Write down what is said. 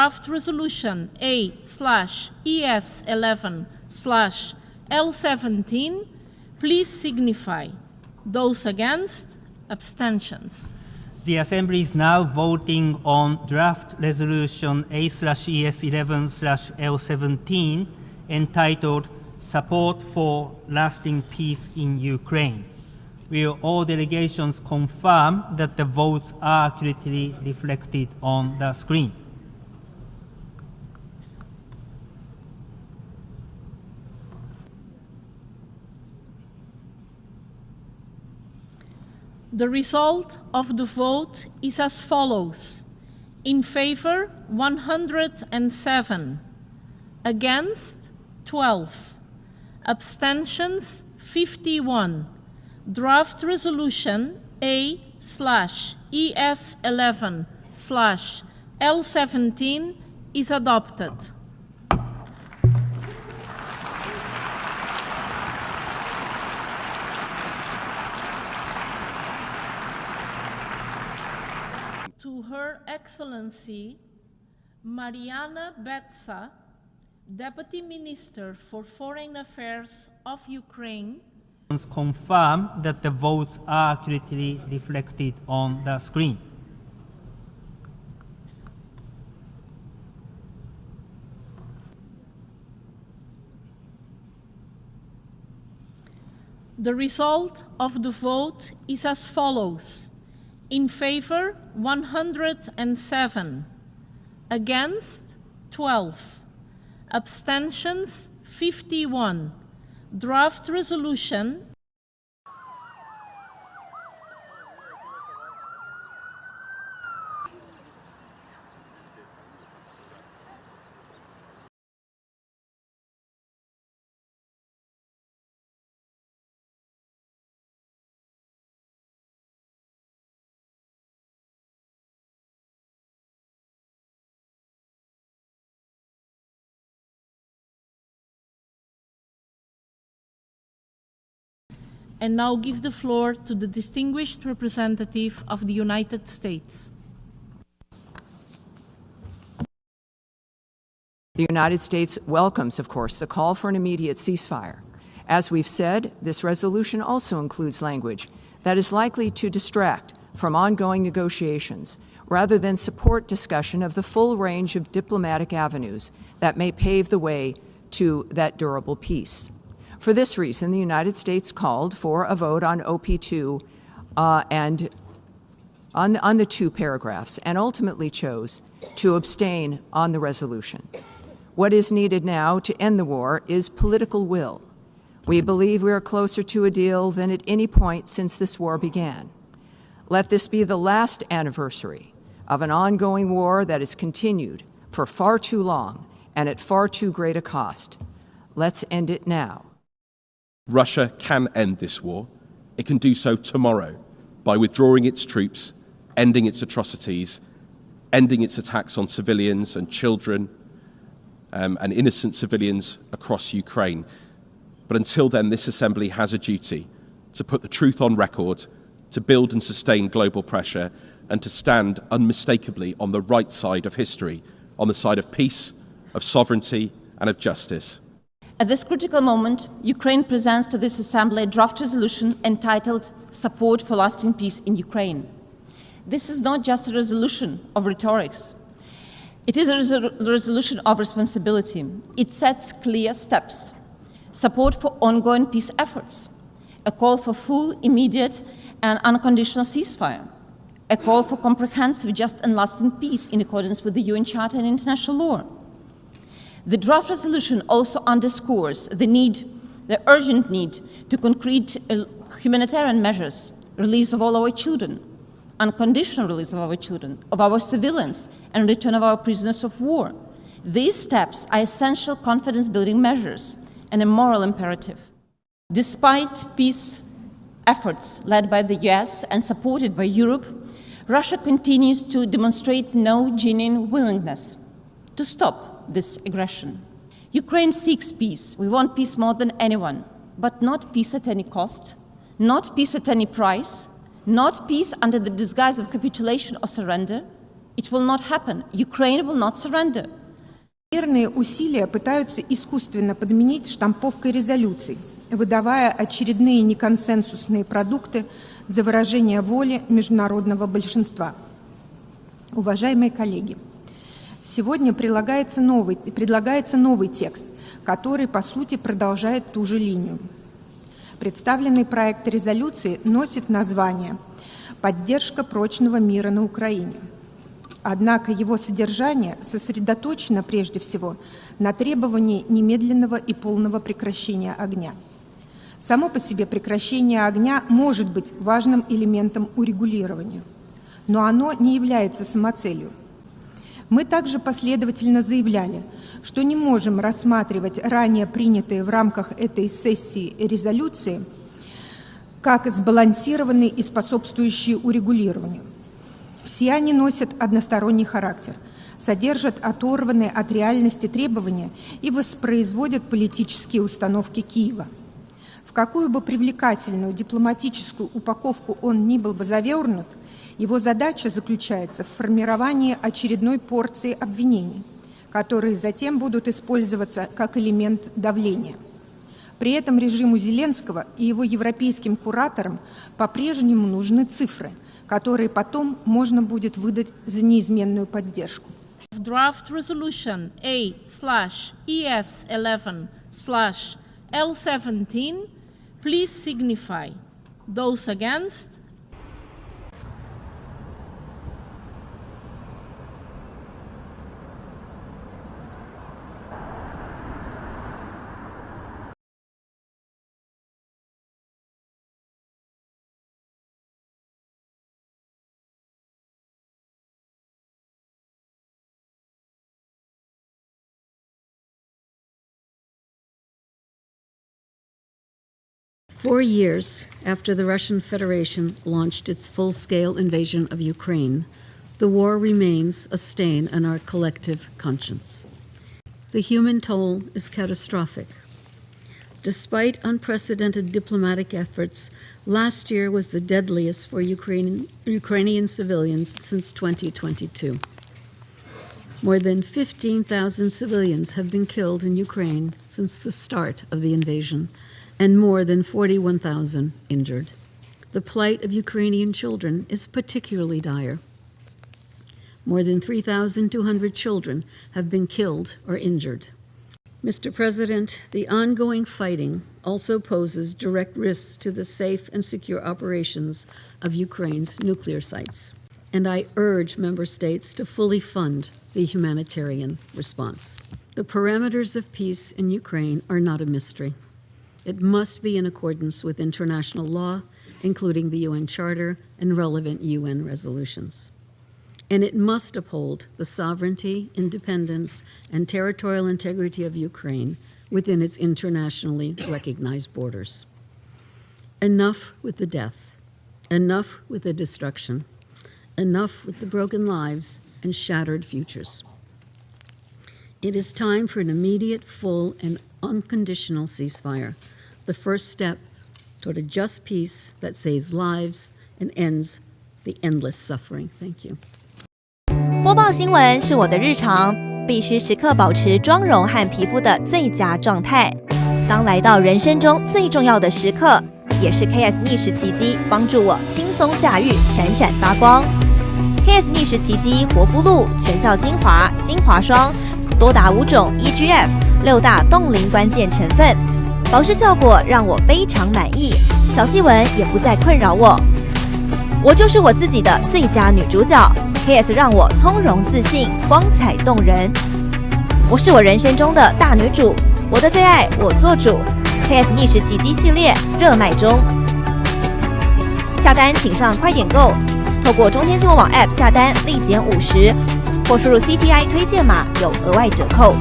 Draft Resolution A/ES11/L17, please signify. Those against, abstentions. The Assembly is now voting on Draft Resolution A/ES11/L17 entitled Support for Lasting Peace in Ukraine. Will all delegations confirm that the votes are accurately reflected on the screen? The result of the vote is as follows. In favor, 107. Against, 12. Abstentions, 51. Draft Resolution A/ES11/L17 is adopted. To Her Excellency Mariana Betsa, Deputy Minister for Foreign Affairs of Ukraine, confirm that the votes are accurately reflected on the screen. The result of the vote is as follows. In favor, 107. Against, 12. Abstentions, 51. Draft Resolution and now give the floor to the distinguished representative of the United States. The United States welcomes, of course, the call for an immediate ceasefire. As we've said, this resolution also includes language that is likely to distract from ongoing negotiations rather than support discussion of the full range of diplomatic avenues that may pave the way to that durable peace. For this reason, the United States called for a vote on OP2 and on the two paragraphs, and ultimately chose to abstain on the resolution. What is needed now to end the war is political will. We believe we are closer to a deal than at any point since this war began. Let this be the last anniversary of an ongoing war that has continued for far too long and at far too great a cost. Let's end it now. Russia can end this war. It can do so tomorrow by withdrawing its troops, ending its atrocities, ending its attacks on civilians and children and innocent civilians across Ukraine. But until then, this Assembly has a duty to put the truth on record, to build and sustain global pressure, and to stand unmistakably on the right side of history, on the side of peace, of sovereignty, and of justice. At this critical moment, Ukraine presents to this Assembly a draft resolution entitled Support for Lasting Peace in Ukraine. This is not just a resolution of rhetorics. It is a resolution of responsibility. It sets clear steps, support for ongoing peace efforts, a call for full, immediate, and unconditional ceasefire, a call for comprehensive, just, and lasting peace in accordance with the UN Charter and international law. The draft resolution also underscores the urgent need to concrete humanitarian measures, release of all our children, unconditional release of our children, of our civilians, and return of our prisoners of war. These steps are essential confidence-building measures and a moral imperative. Despite peace efforts led by the US and supported by Europe, Russia continues to demonstrate no genuine willingness to stop this aggression. Ukraine seeks peace. We want peace more than anyone, but not peace at any cost, not peace at any price, not peace under the disguise of capitulation or surrender. It will not happen. Ukraine will not surrender. Мирные усилия пытаются искусственно подменить штамповкой резолюций, выдавая очередные неконсенсусные продукты за выражение воли международного большинства. Уважаемые коллеги, сегодня предлагается новый текст, который, по сути, продолжает ту же линию. Представленный проект резолюции носит название «Поддержка прочного мира на Украине». Однако его содержание сосредоточено прежде всего на требовании немедленного и полного прекращения огня. Само по себе прекращение огня может быть важным элементом урегулирования, но оно не является самоцелью. Мы также последовательно заявляли, что не можем рассматривать ранее принятые в рамках этой сессии резолюции как сбалансированные и способствующие урегулированию. Все они носят односторонний характер, содержат оторванные от реальности требования и воспроизводят политические установки Киева. В какую бы привлекательную дипломатическую упаковку он ни был бы завернут, его задача заключается в формировании очередной порции обвинений, которые затем будут использоваться как элемент давления. При этом режиму Зеленского и его европейским кураторам по-прежнему нужны цифры, которые потом можно будет выдать за неизменную поддержку. Draft Resolution A/ES11/L17, please signify. Those against? "4 years after the Russian Federation launched its full-scale invasion of Ukraine, the war remains a stain on our collective conscience. The human toll is catastrophic. Despite unprecedented diplomatic efforts, last year was the deadliest for Ukrainian civilians since 2022. More than 15,000 civilians have been killed in Ukraine since the start of the invasion, and more than 41,000 injured. The plight of Ukrainian children is particularly dire. More than 3,200 children have been killed or injured. Mr. President, the ongoing fighting also poses direct risks to the safe and secure operations of Ukraine's nuclear sites, and I urge member states to fully fund the humanitarian response. The parameters of peace in Ukraine are not a mystery. It must be in accordance with international law, including the UN Charter and relevant UN resolutions. And it must uphold the sovereignty, independence, and territorial integrity of Ukraine within its internationally recognized borders. Enough with the death, enough with the destruction, enough with the broken lives and shattered futures. It is time for an immediate, full, and unconditional ceasefire, the first step toward a just peace that saves lives and ends the endless suffering. Thank you. 播报新闻是我的日常，必须时刻保持妆容和皮肤的最佳状态。当来到人生中最重要的时刻，也是 KS 逆时奇迹帮助我轻松驾驭，闪闪发光。KS 逆时奇迹活肤露全效精华、精华霜，多达5种 EGF 6大冻龄关键成分，保湿效果让我非常满意，小细纹也不再困扰我。我就是我自己的最佳女主角。KS 让我从容自信，光彩动人。我是我人生中的大女主，我的最爱我做主。KS 逆时奇迹系列热卖中，下单请上快点购，透过中天新闻网 App 下单立减50，或输入 CTI 推荐码有额外折扣。